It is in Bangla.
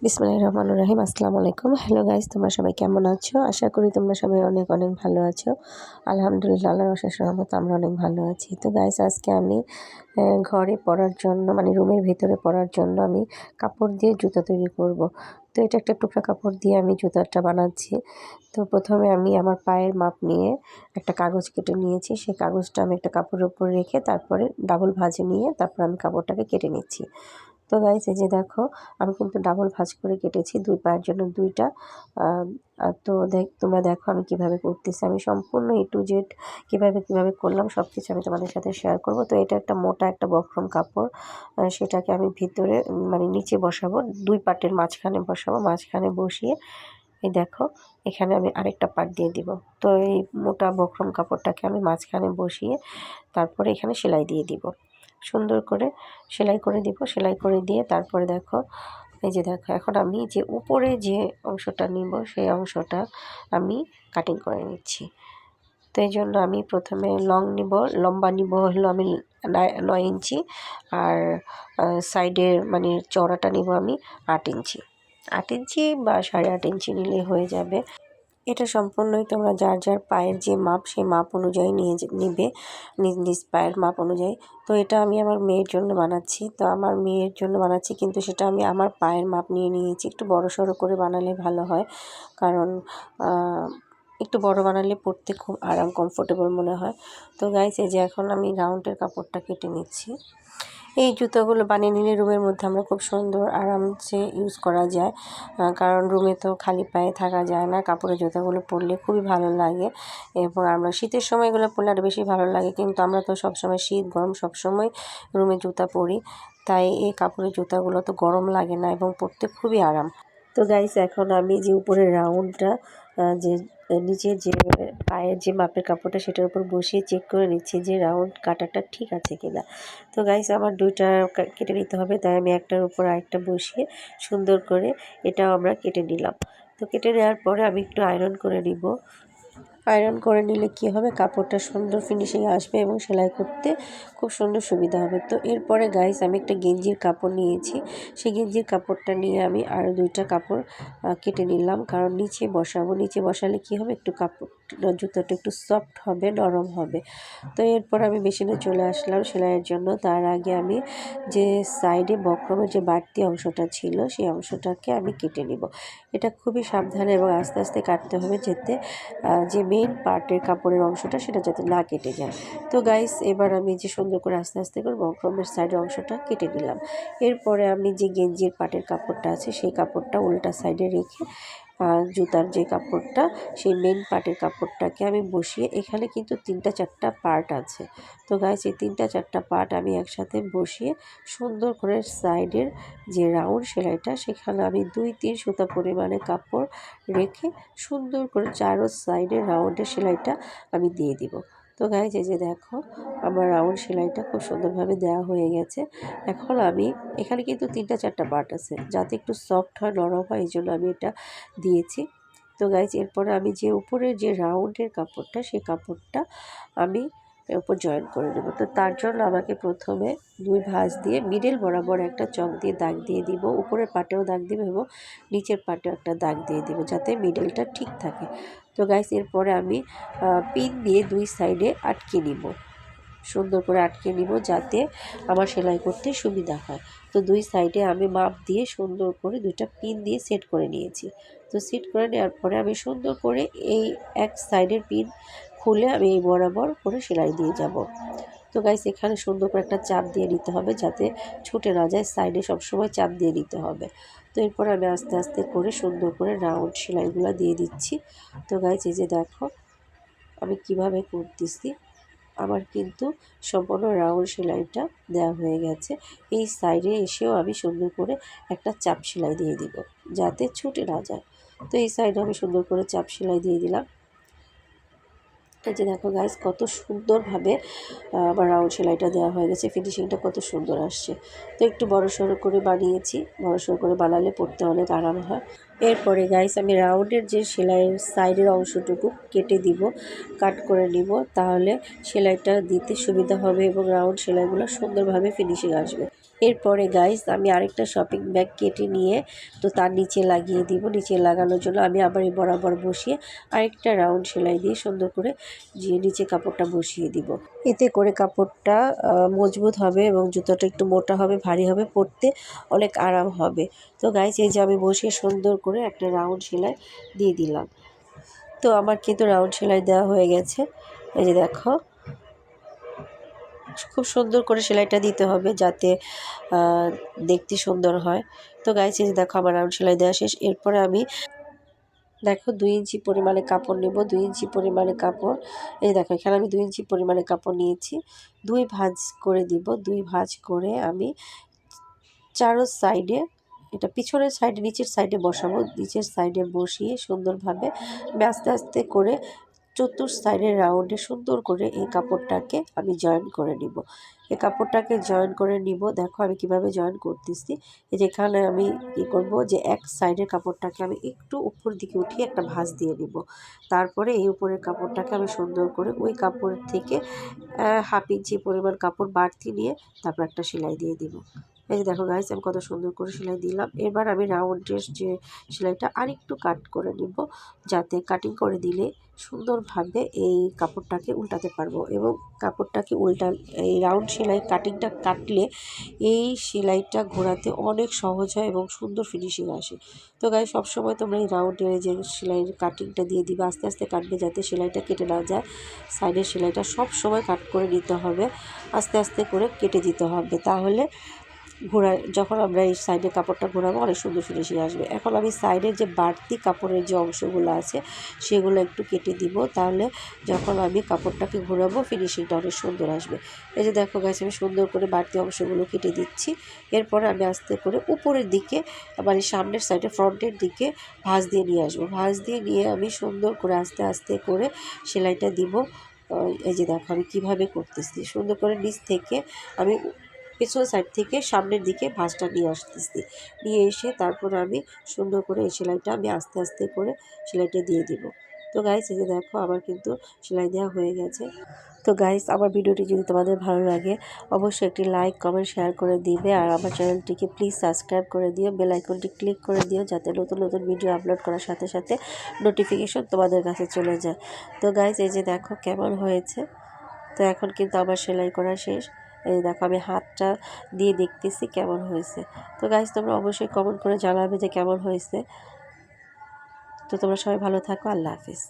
বিসমিল্লাহির রহমানির রহিম। আসসালামু আলাইকুম। হ্যালো গাইস, তোমরা সবাই কেমন আছো? আশা করি তোমরা সবাই অনেক অনেক ভালো আছো। আলহামদুলিল্লাহ, আল্লাহর অশেষ রহমতে আমরা অনেক ভালো আছি। তো গাইস, আজকে আমি ঘরে পরার জন্য মানে রুমের ভিতরে পরার জন্য আমি কাপড় দিয়ে জুতা তৈরি করব। তো এটা একটা টুকরা কাপড় দিয়ে আমি জুতাটা বানাচ্ছি। তো প্রথমে আমি আমার পায়ের মাপ নিয়ে একটা কাগজ কেটে নিয়েছি। সেই কাগজটা আমি একটা কাপড়ের উপর রেখে তারপরে ডাবল ভাঁজে নিয়ে তারপর আমি কাপড়টাকে কেটে নিচ্ছি। তো গাইস, এই যে দেখো, আমি কিন্তু ডাবল ভাঁজ করে কেটেছি 2 পায়ের জন্য 2টা। তো তোমরা দেখো আমি কিভাবে করতেছি। আমি সম্পূর্ণ A to Z কিভাবে করলাম সব কিছু আমি তোমাদের সাথে শেয়ার করব। তো এটা একটা মোটা একটা বক্রম কাপড়, সেটাকে আমি ভিতরে মানে নিচে বসাবো, 2 পার্টের মাঝখানে বসাবো। মাঝখানে বসিয়ে এই দেখো, এখানে আমি আরেকটা পার্ট দিয়ে দিব। তো এই মোটা বক্রম কাপড়টাকে আমি মাঝখানে বসিয়ে তারপরে এখানে সেলাই দিয়ে দিব। সুন্দর করে সেলাই করে দিব। সেলাই করে দিয়ে তারপরে দেখো, এই যে দেখো, এখন আমি যে উপরে যে অংশটা নিব সেই অংশটা আমি কাটিং করে নিচ্ছি। তো এই জন্য আমি প্রথমে লম্বা নিব হলো আমি 9 ইঞ্চি, আর সাইডের মানে চওড়াটা নিব আমি 8 ইঞ্চি। 8 ইঞ্চি বা 8.5 ইঞ্চি নিলে হয়ে যাবে। এটা সম্পূর্ণই তোমরা যার যার পায়ের যে মাপ সেই মাপ অনুযায়ী নিবে, নিজ নিজ পায়ের মাপ অনুযায়ী। তো এটা আমি আমার মেয়ের জন্য বানাচ্ছি। তো আমার মেয়ের জন্য বানাচ্ছি, কিন্তু সেটা আমি আমার পায়ের মাপ নিয়ে নিয়েছি। একটু বড়সড় করে বানালে ভালো হয়, কারণ একটু বড় বানালে পরতে খুব আরাম কমফোর্টেবল মনে হয়। তো গাইস, এই যে এখন আমি রাউন্ডের কাপড়টা কেটে নিচ্ছি। এই জুতোগুলো বানিয়ে নিলে রুমের মধ্যে আমরা খুব সুন্দর আরামসে ইউজ করা যায়, কারণ রুমে তো খালি পায়ে থাকা যায় না। কাপড়ের জুতোগুলো পরলে খুবই ভালো লাগে, এবং আমরা শীতের সময়গুলো পরলে আরও বেশি ভালো লাগে। কিন্তু আমরা তো সবসময় শীত গরম সবসময় রুমে জুতা পরি, তাই এই কাপড়ের জুতাগুলো তো গরম লাগে না এবং পরতে খুবই আরাম। তো গাইস, এখন আমি যে উপরের রাউন্ডটা যে নিচের যে পায়ের যে মাপের কাপড়টা সেটার উপর বসিয়ে চেক করে নিচ্ছি যে রাউন্ড কাটাটা ঠিক আছে কিনা। তো গাইস, আমার 2টা কেটে নিতে হবে, তাই আমি একটার উপর আরেকটা বসিয়ে সুন্দর করে এটাও আমরা কেটে নিলাম। তো কেটে নেওয়ার পরে আমি একটু আয়রন করে নিব। আয়রন করে নিলে কি হবে, কাপড়টা সুন্দর ফিনিশিং আসবে এবং সেলাই করতে খুব সুন্দর সুবিধা হবে। তো এরপরে গাইস, আমি একটা গেঞ্জির কাপড় নিয়েছি। সেই গেঞ্জির কাপড়টা নিয়ে আমি আরও 2টা কাপড় কেটে নিলাম, কারণ নিচে বসাবো। নিচে বসালে কি হবে, একটু কাপড় জুতোটা একটু সফট হবে, নরম হবে। তো এরপর আমি মেশিনে চলে আসলাম সেলাইয়ের জন্য। তার আগে আমি যে সাইডে বক্রমের যে বাড়তি অংশটা ছিল সেই অংশটাকে আমি কেটে নিব। এটা খুবই সাবধানে এবং আস্তে আস্তে কাটতে হবে, যাতে যে মেইন পার্টের কাপড়ের অংশটা সেটা যাতে না কেটে যায়। তো গাইস, এবার আমি যে সুন্দর করে আস্তে আস্তে করে বক্রমের সাইডের অংশটা কেটে নিলাম। এরপরে আমি যে গেঞ্জির পাটের কাপড়টা আছে সেই কাপড়টা উল্টা সাইডে রেখে জুতার যে কাপড়টা সেই মেন পার্টের কাপড়টাকে আমি বসিয়ে, এখানে কিন্তু 3টা 4টা পার্ট আছে। তো গাইস, এই 3টা 4টা পার্ট আমি একসাথে বসিয়ে সুন্দর করে সাইডের যে রাউন্ড সেলাইটা সেখানে আমি 2-3 সুতা পরিমাণে কাপড় রেখে সুন্দর করে চারো সাইডে রাউন্ডের সেলাইটা আমি দিয়ে দিব। তো গাইস, এই যে দেখো, আমার রাউন্ড সেলাইটা খুব সুন্দরভাবে দেওয়া হয়ে গেছে। এখন আমি এখানে কিন্তু 3টা 4টা পার্ট আছে, যাতে একটু সফট হয়, নরম হয়, এই জন্য আমি এটা দিয়েছি। তো গাইস, এরপরে আমি যে উপরের যে রাউন্ডের কাপড়টা সেই কাপড়টা আমি এর উপর জয়েন করে নেব। তো তার জন্য আমাকে প্রথমে 2 ভাঁজ দিয়ে মিডল বরাবর একটা চক দিয়ে দাগ দিয়ে দিব। উপরের পাটেও দাগ দিব এবং নিচের পাটেও একটা দাগ দিয়ে দিব, যাতে মিডলটা ঠিক থাকে। তো গাইস, এরপরে আমি পিন দিয়ে 2 সাইডে আটকে নিব, সুন্দর করে আটকে নিব, যাতে আমার সেলাই করতে সুবিধা হয়। তো 2 সাইডে আমি মাপ দিয়ে সুন্দর করে 2টা পিন দিয়ে সেট করে নিয়েছি। তো সেট করে নেওয়ার পরে আমি সুন্দর করে এই এক সাইডের পিন খুলে আমি এই বরাবর করে সেলাই দিয়ে যাব। তো গাইস, এখানে সুন্দর করে একটা চাপ দিয়ে নিতে হবে, যাতে ছুটে না যায়। সাইডে সবসময় চাপ দিয়ে নিতে হবে। তো এরপর আমি আস্তে আস্তে করে সুন্দর করে রাউন্ড সেলাইগুলো দিয়ে দিচ্ছি। তো গাইস, এই যে দেখো আমি কিভাবে করতেছি। আমার কিন্তু সম্পূর্ণ রাউন্ড সেলাইটা দেওয়া হয়ে গেছে। এই সাইডে এসেও আমি সুন্দর করে একটা চাপ সেলাই দিয়ে দিব, যাতে ছুটে না যায়। তো এই সাইডে আমি সুন্দর করে চাপ সেলাই দিয়ে দিলাম। এই যে দেখো গাইস, কত সুন্দরভাবে আমার রাউন্ড সেলাইটা দেওয়া হয়ে গেছে। ফিনিশিংটা কত সুন্দর আসছে। তো একটু বড়সড় করে বানিয়েছি, বড়সড় করে বানালে পরতে অনেক আরাম হয়। এরপরে গাইস, আমি রাউন্ডের যে সেলাইয়ের সাইডের অংশটুকু কেটে দিব, কাট করে নিব, তাহলে সেলাইটা দিতে সুবিধা হবে এবং রাউন্ড সেলাইগুলো সুন্দরভাবে ফিনিশিং আসবে। এরপরে গাইস আমি আরেকটা শপিং ব্যাগ কেটে নিয়ে তো তার নিচে লাগিয়ে দিব। নিচে লাগানোর জন্য আমি আবার এই বরাবর বসিয়ে আরেকটা রাউন্ড সেলাই দিয়ে সুন্দর করে যে নিচে কাপড়টা বসিয়ে দিব। এতে করে কাপড়টা মজবুত হবে এবং জুতোটা একটু মোটা হবে, ভারী হবে, পরতে অনেক আরাম হবে। তো গাইস এই যে আমি বসিয়ে সুন্দর করে একটা রাউন্ড সেলাই দিয়ে দিলাম। তো আমার কিন্তু রাউন্ড সেলাই দেওয়া হয়ে গেছে। এই যে দেখো, খুব সুন্দর করে সেলাইটা দিতে হবে যাতে দেখতে সুন্দর হয়। তো গাইস এই যে দেখো আমার রাউন্ড সেলাই দেওয়া শেষ। এরপরে আমি দেখো 2 ইঞ্চি পরিমাণে কাপড় নেব। 2 ইঞ্চি পরিমাণে কাপড়, এই দেখো এখানে আমি 2 ইঞ্চি পরিমাণে কাপড় নিয়েছি। 2 ভাঁজ করে দিব। 2 ভাঁজ করে আমি চারো সাইডে, এটা পিছনের সাইডে নিচের সাইডে বসাবো। নিচের সাইডে বসিয়ে সুন্দরভাবে আমি আস্তে আস্তে করে চতুর সাইডের রাউন্ডে সুন্দর করে এই কাপড়টাকে আমি জয়েন করে নিব। এই কাপড়টাকে জয়েন করে নিব। দেখো আমি কিভাবে জয়েন করতেছি। এই যেখানে আমি কি করব যে এক সাইডের কাপড়টাকে আমি একটু উপর দিকে উঠিয়ে একটা ভাঁজ দিয়ে নিব। তারপরে এই উপরের কাপড়টাকে আমি সুন্দর করে ওই কাপড়ের থেকে 1/2 ইঞ্চি পরিমাণ কাপড় বাড়তি নিয়ে তারপর একটা সেলাই দিয়ে দিব। এই যে দেখো গাইস আমি কত সুন্দর করে সেলাই দিলাম। এবার আমি রাউন্ডের যে সেলাইটা আরেকটু কাট করে নিব, যাতে কাটিং করে দিলে সুন্দরভাবে এই কাপড়টাকে উল্টাতে পারবো এবং কাপড়টাকে এই রাউন্ড সেলাই কাটিংটা কাটলে এই সেলাইটা ঘোরাতে অনেক সহজ হয় এবং সুন্দর ফিনিশিং আসে। তো গাইস সবসময় তোমরা এই রাউন্ডের যে সেলাইয়ের কাটিংটা দিয়ে দিবে, আস্তে আস্তে কাটবে যাতে সেলাইটা কেটে না যায়। সাইডের সেলাইটা সব সময় কাট করে নিতে হবে, আস্তে আস্তে করে কেটে দিতে হবে, তাহলে যখন আমরা এই সাইডের কাপড়টা ঘোরাবো অনেক সুন্দর ফিনিশিং আসবে। এখন আমি সাইডের যে বাড়তি কাপড়ের যে অংশগুলো আছে সেগুলো একটু কেটে দিব, তাহলে যখন আমি কাপড়টাকে ঘোরাবো ফিনিশিংটা অনেক সুন্দর আসবে। এই যে দেখো গাছ আমি সুন্দর করে বাড়তি অংশগুলো কেটে দিচ্ছি। এরপরে আমি আস্তে করে উপরের দিকে মানে সামনের সাইডে ফ্রন্টের দিকে ভাঁজ দিয়ে নিয়ে আসবো। ভাঁজ দিয়ে নিয়ে আমি সুন্দর করে আস্তে আস্তে করে সেলাইটা দিব। এই যে দেখো আমি কীভাবে করতেছি, সুন্দর করে নিচ থেকে আমি পেছন সাইড থেকে সামনের দিকে ভাঁজটা নিয়ে আসতেছি। নিয়ে এসে তারপর আমি সুন্দর করে এই সেলাইটা আমি আস্তে আস্তে করে সেলাইটা দিয়ে দিব। তো গাইস এই যে দেখো আমার কিন্তু সেলাই দেওয়া হয়ে গেছে। তো গাইস আমার ভিডিওটি যদি তোমাদের ভালো লাগে অবশ্যই একটি লাইক, কমেন্ট, শেয়ার করে দিবে। আর আমার চ্যানেলটিকে প্লিজ সাবস্ক্রাইব করে দিও, বেল আইকনটি ক্লিক করে দিও, যাতে নতুন নতুন ভিডিও আপলোড করার সাথে সাথে নোটিফিকেশন তোমাদের কাছে চলে যায়। তো গাইস এই যে দেখো কেমন হয়েছে। তো এখন কিন্তু আমার সেলাই করা শেষ। এই দেখো আমি হাতটা দিয়ে দেখতেছি কেমন হয়েছে। তো গাইস তোমরা অবশ্যই কমেন্ট করে জানাবে যে কেমন হয়েছে। তো তোমরা সবাই ভালো থাকো। আল্লাহ হাফিজ।